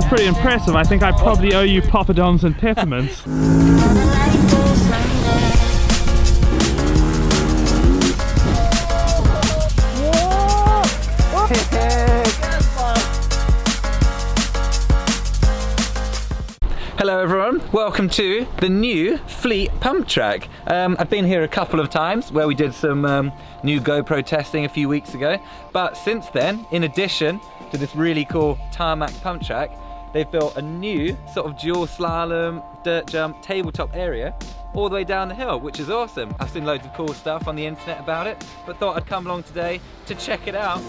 pretty impressive. I think I probably owe you poppadoms and peppermints. Hello everyone, welcome to the new Fleet Pumptrack. I've been here a couple of times where we did some new GoPro testing a few weeks ago, but since then, in addition to this really cool tarmac Pumptrack, they've built a new sort of dual slalom, dirt jump, tabletop area all the way down the hill, which is awesome. I've seen loads of cool stuff on the internet about it, but thought I'd come along today to check it out.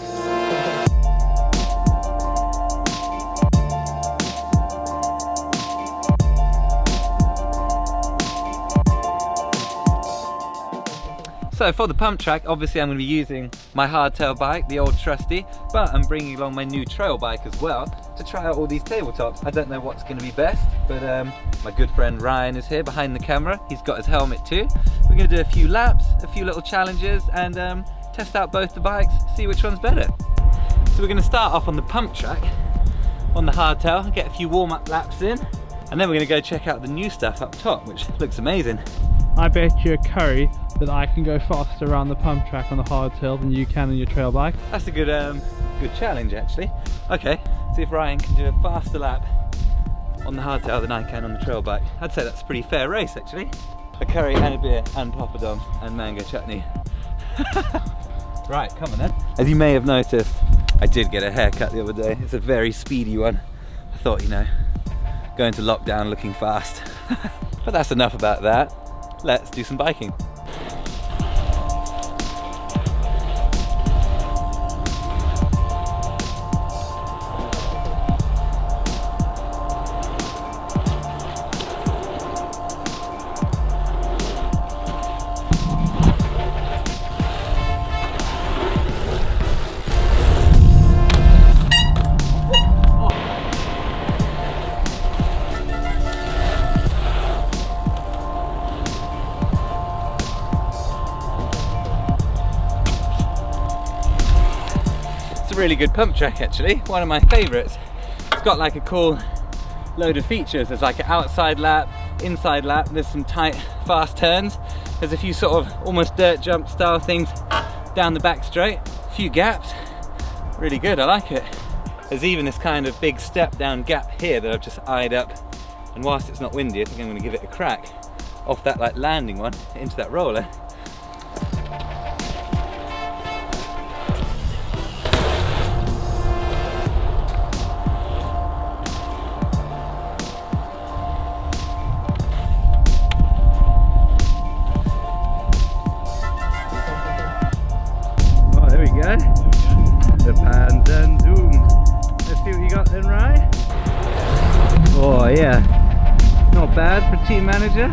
So for the Pumptrack, obviously I'm going to be using my hardtail bike, the old trusty, but I'm bringing along my new trail bike as well to try out all these tabletops. I don't know what's going to be best, but my good friend Ryan is here behind the camera. He's got his helmet too. We're going to do a few laps, a few little challenges, and test out both the bikes, see which one's better. So we're going to start off on the Pumptrack, on the hardtail, get a few warm-up laps in, and then we're going to go check out the new stuff up top, which looks amazing. I bet you a curry that I can go faster around the Pumptrack on the hardtail than you can on your trail bike. That's a good good challenge actually. Okay, see if Ryan can do a faster lap on the hardtail than I can on the trail bike. I'd say that's a pretty fair race actually. A curry and a beer and poppadom and mango chutney. Right, come on then. As you may have noticed, I did get a haircut the other day. It's a very speedy one. I thought, you know, go into lockdown looking fast. But that's enough about that. Let's do some biking. Really good Pumptrack actually, one of my favourites. It's got like a cool load of features. There's like an outside lap, inside lap, there's some tight fast turns, there's a few sort of almost dirt jump style things down the back straight, a few gaps, really good, I like it. There's even this kind of big step down gap here that I've just eyed up, and whilst it's not windy I think I'm going to give it a crack off that like landing one into that roller. The pans and zoom. Let's see what you got then, Ryan. Oh yeah, not bad for team manager.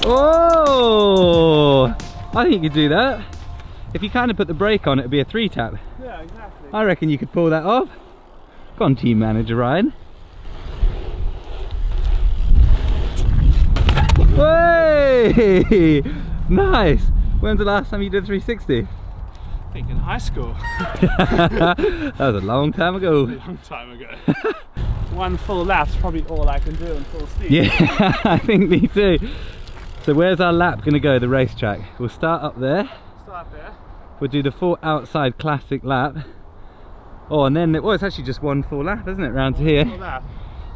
Oh, I think you could do that. If you kind of put the brake on, it'd be a 3-tap. Yeah, exactly. I reckon you could pull that off. Go on, team manager Ryan. Hey! Nice! When's the last time you did 360? I think in high school. That was a long time ago. A long time ago. One full lap's probably all I can do in full speed. Yeah, I think me too. So where's our lap going to go, the racetrack? We'll start up there. Start there. We'll do the full outside classic lap. Oh, and then, well, it's actually just one full lap, isn't it, round to here? Full lap.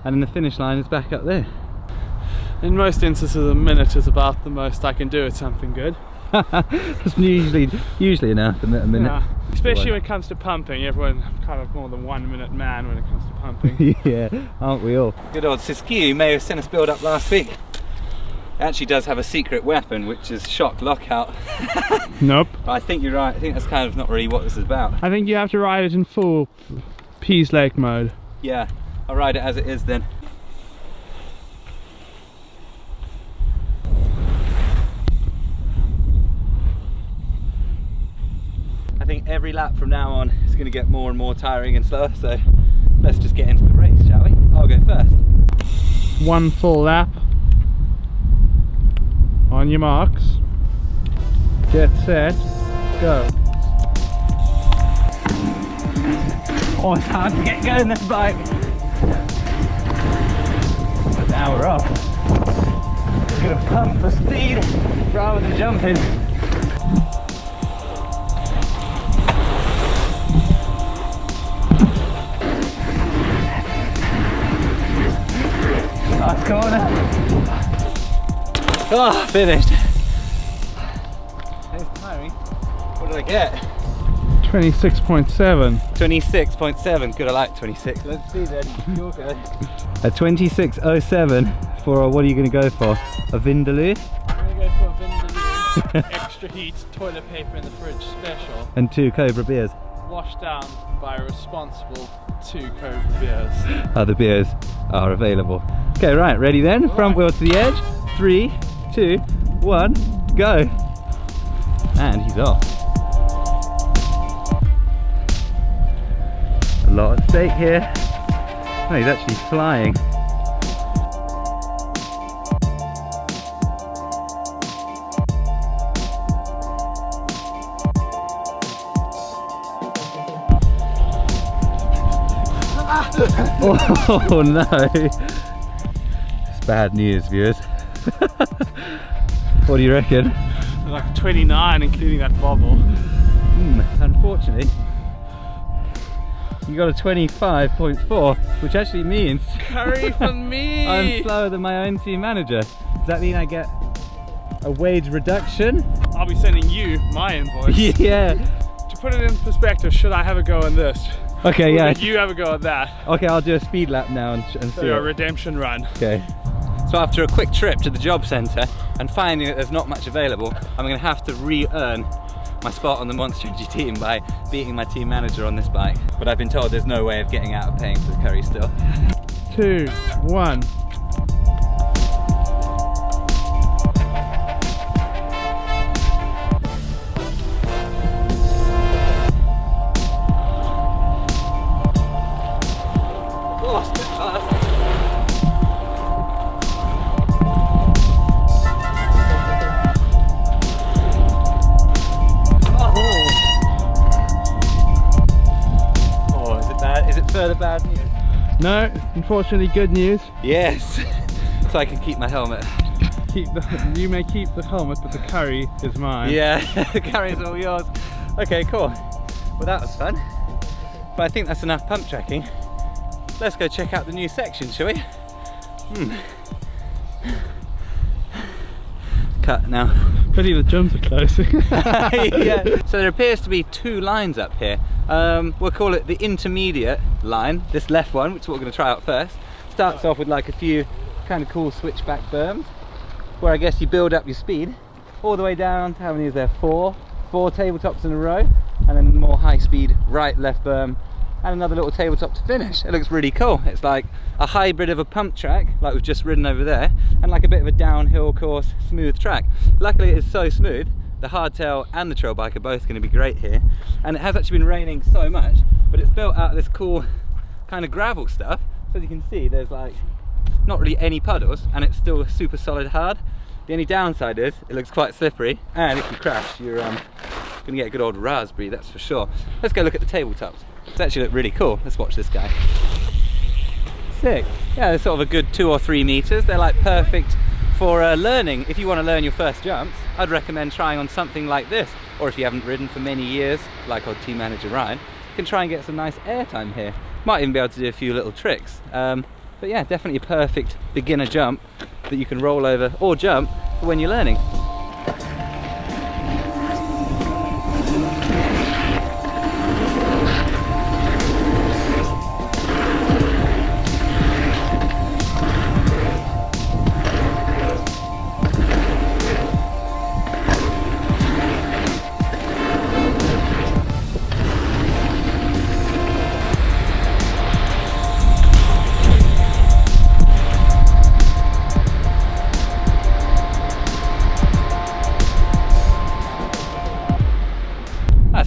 And then the finish line is back up there. In most instances, a minute is about the most I can do at something good. That's usually enough, isn't it, a minute? Yeah. Especially when it comes to pumping, everyone's kind of more than 1 minute man when it comes to pumping. Yeah, aren't we all? Good old Siskiyou may have sent us build up last week. It actually does have a secret weapon, which is shock lockout. Nope. But I think you're right. I think that's kind of not really what this is about. I think you have to ride it in full Peas Lake mode. Yeah, I'll ride it as it is then. I think every lap from now on is going to get more and more tiring and slower, so let's just get into the race, shall we? I'll go first. One full lap. On your marks. Get set. Go. Oh, it's hard to get going this bike. But now we're off. We're gonna pump for speed rather than jumping. Last corner. Oh, finished. It's tiring. What did I get? 26.7. 26.7. Good, I like 26. Let's see then. You're good. A 26.07 for what are you going to go for? A Vindaloo? I'm going to go for a Vindaloo. Extra heat, toilet paper in the fridge special. And 2 Cobra beers. Washed down by a responsible 2 Cobra beers. Other beers are available. Okay, right, ready then? All Front wheel to the edge. 3, 2, 1, go. And he's off. A lot at stake here. Oh, he's actually flying. Oh no! It's bad news, viewers. What do you reckon? Like 29, including that bobble. Unfortunately, you got a 25.4, which actually means Curry for me! I'm slower than my own team manager. Does that mean I get a wage reduction? I'll be sending you my invoice. Yeah. To put it in perspective, should I have a go on this? Okay, Or yeah. did you have a go at that? Okay, I'll do a speed lap now and see So your it. redemption run. Okay. So after a quick trip to the job centre and finding that there's not much available, I'm going to have to re-earn my spot on the Monster Energy team by beating my team manager on this bike. But I've been told there's no way of getting out of paying for the curry still. 2, 1. Further bad news? No, unfortunately good news. Yes, so I can keep my helmet. You may keep the helmet, but the curry is mine. Yeah, the curry's all yours. Okay, cool. Well, that was fun. But I think that's enough pump tracking. Let's go check out the new section, shall we? Cut now. Pity the jumps are closing. Yeah. So there appears to be 2 lines up here. We'll call it the intermediate line, this left one, which is what we're going to try out first. Starts off with like a few kind of cool switchback berms, where I guess you build up your speed all the way down to, how many is there? 4 tabletops in a row, and then more high speed right left berm, and another little tabletop to finish. It looks really cool. It's like a hybrid of a pump track, like we've just ridden over there, and like a bit of a downhill course, smooth track. Luckily it is so smooth, the hardtail and the trail bike are both going to be great here. And it has actually been raining so much, but it's built out of this cool kind of gravel stuff. So as you can see, there's like not really any puddles, and it's still super solid hard. The only downside is it looks quite slippery, and if you crash, you're gonna get a good old raspberry, that's for sure. Let's go look at the tabletops. It's actually look really cool. Let's watch this guy. Sick. Yeah, they're sort of a good 2 or 3 meters. They're like perfect for learning. If you want to learn your first jumps, I'd recommend trying on something like this. Or if you haven't ridden for many years, like our team manager Ryan, you can try and get some nice airtime here. Might even be able to do a few little tricks. But yeah, definitely a perfect beginner jump that you can roll over or jump for when you're learning.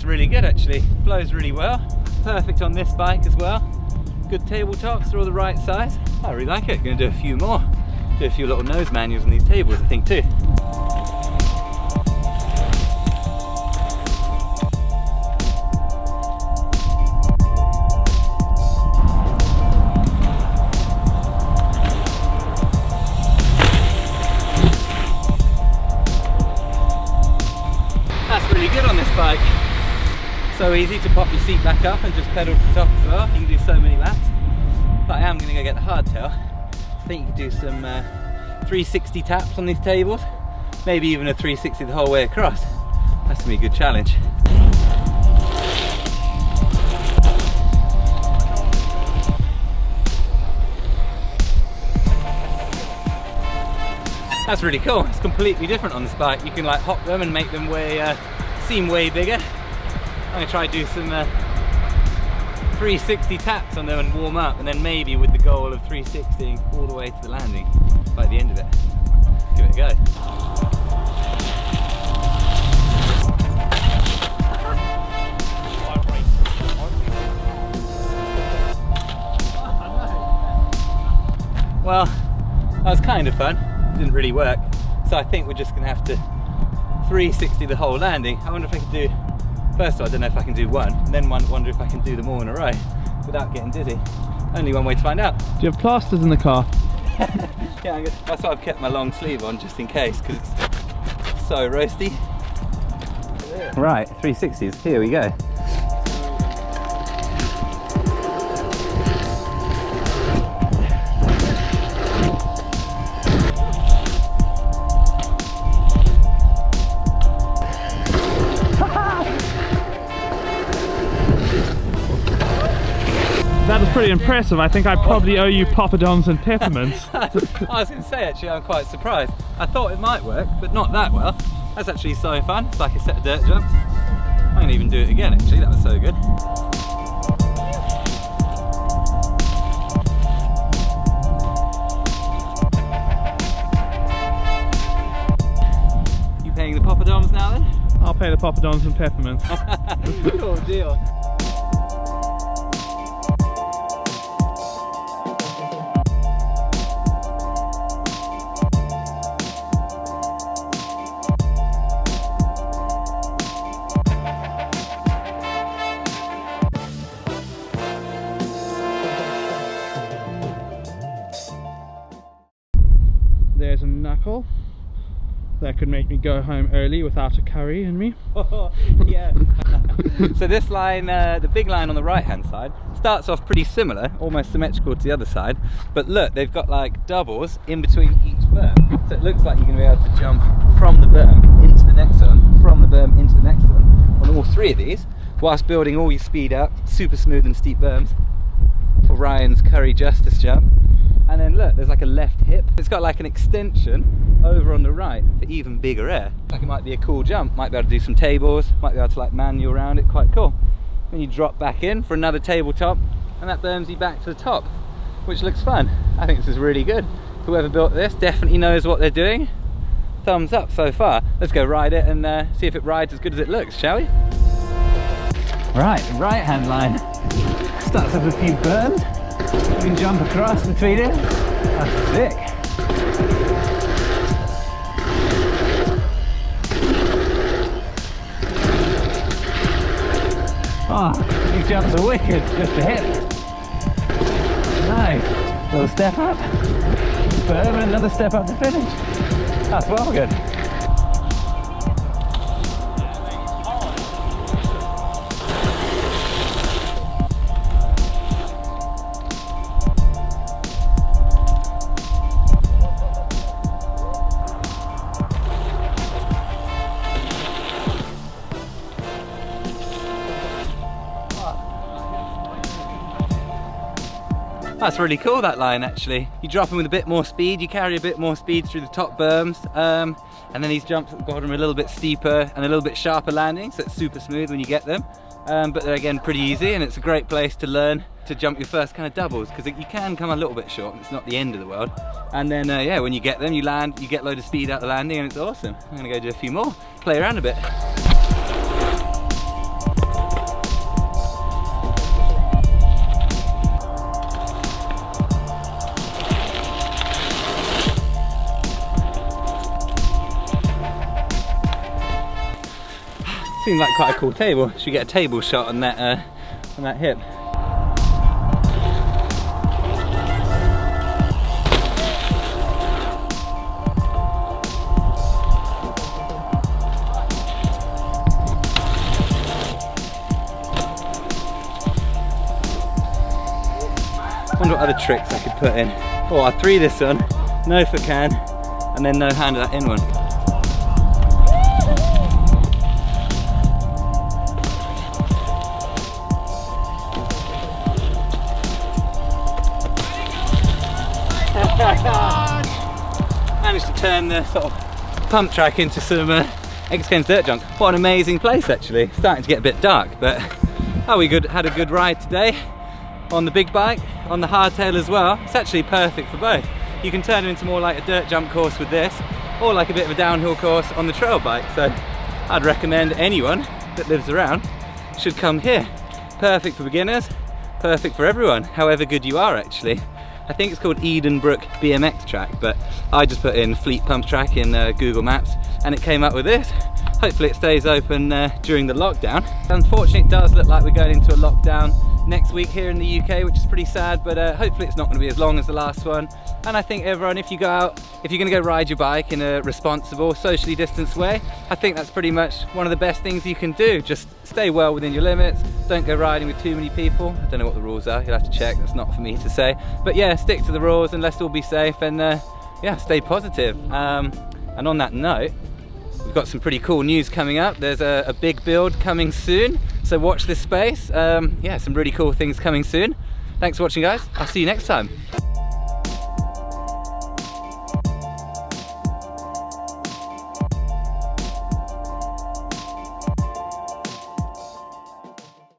Really good actually, flows really well, perfect on this bike as well. good tabletops, they're all the right size. I really like it. Gonna do a few more. Do a few little nose manuals on these tables, I think, too. That's really good on this bike. So easy to pop your seat back up and just pedal to the top as well. You can do so many laps. But I am going to go get the hardtail. I think you can do some 360 taps on these tables. Maybe even a 360 the whole way across. That's going to be a good challenge. That's really cool. It's completely different on this bike. You can like hop them and make them seem way bigger. I'm gonna try to do some 360 taps on them and warm up, and then maybe with the goal of 360 all the way to the landing by the end of it. Give it a go. Well, that was kind of fun. It didn't really work, so I think we're just gonna have to 360 the whole landing. I wonder if I could do, first of all, I don't know if I can do one, and then wonder if I can do them all in a row without getting dizzy. Only one way to find out. Do you have plasters in the car? Yeah, that's why I've kept my long sleeve on, just in case, because it's so roasty. Right, 360s, here we go. That was pretty impressive. I think I probably owe you poppadoms and peppermints. I was going to say, actually, I'm quite surprised. I thought it might work, but not that well. That's actually so fun. It's like a set of dirt jumps. I'm going to even do it again, actually. That was so good. You paying the poppadoms now then? I'll pay the poppadoms and peppermints. Cool deal. There's a knuckle that could make me go home early without a curry in me. Oh, yeah. So this line, the big line on the right hand side, starts off pretty similar, almost symmetrical to the other side, but look, they've got like doubles in between each berm, so it looks like you're going to be able to jump from the berm into the next one, from the berm into the next one, on all three of these, whilst building all your speed up, super smooth and steep berms for Ryan's curry justice jump. And then look, there's like a left hip. It's got like an extension over on the right for even bigger air. Like it might be a cool jump, might be able to do some tables, might be able to like manual around it, quite cool. Then you drop back in for another tabletop, and that burns you back to the top, which looks fun. I think this is really good. Whoever built this definitely knows what they're doing. Thumbs up so far. Let's go ride it and see if it rides as good as it looks, shall we? Right, right hand line. Starts with a few burns. You can jump across between it. That's sick. Oh, these jumps are wicked, just a hit. Nice. Little step up. Berm and another step up to finish. That's well good. That's really cool, that line actually. You drop them with a bit more speed, you carry a bit more speed through the top berms, and then these jumps at the bottom are a little bit steeper and a little bit sharper landing, so it's super smooth when you get them. But they're again pretty easy, and it's a great place to learn to jump your first kind of doubles, because you can come a little bit short, and it's not the end of the world. And then yeah, when you get them, you land, you get a load of speed out the landing, and it's awesome. I'm gonna go do a few more, play around a bit. Seems like quite a cool table. Should we get a table shot on that hip? Wonder what other tricks I could put in. Oh, I'll 3 this one, no foot can, and then no hand of that in one. Managed to turn the sort of Pumptrack into some X Games dirt junk. What an amazing place actually. Starting to get a bit dark, but had a good ride today. On the big bike, on the hardtail as well. It's actually perfect for both. You can turn it into more like a dirt jump course with this, or like a bit of a downhill course on the trail bike. So I'd recommend anyone that lives around should come here. Perfect for beginners, perfect for everyone, however good you are actually. I think it's called Edenbrook BMX track, but I just put in Fleet Pumptrack in Google Maps and it came up with this. Hopefully it stays open during the lockdown. Unfortunately it does look like we're going into a lockdown next week here in the UK, which is pretty sad, but hopefully it's not going to be as long as the last one. And I think everyone, if you go out, if you're going to go ride your bike in a responsible, socially distanced way, I think that's pretty much one of the best things you can do. Just stay well within your limits, don't go riding with too many people. I don't know what the rules are, you'll have to check, that's not for me to say. But yeah, stick to the rules and let's all be safe and yeah, stay positive. And on that note, we've got some pretty cool news coming up. There's a big build coming soon, so watch this space. Yeah, some really cool things coming soon. Thanks for watching guys, I'll see you next time.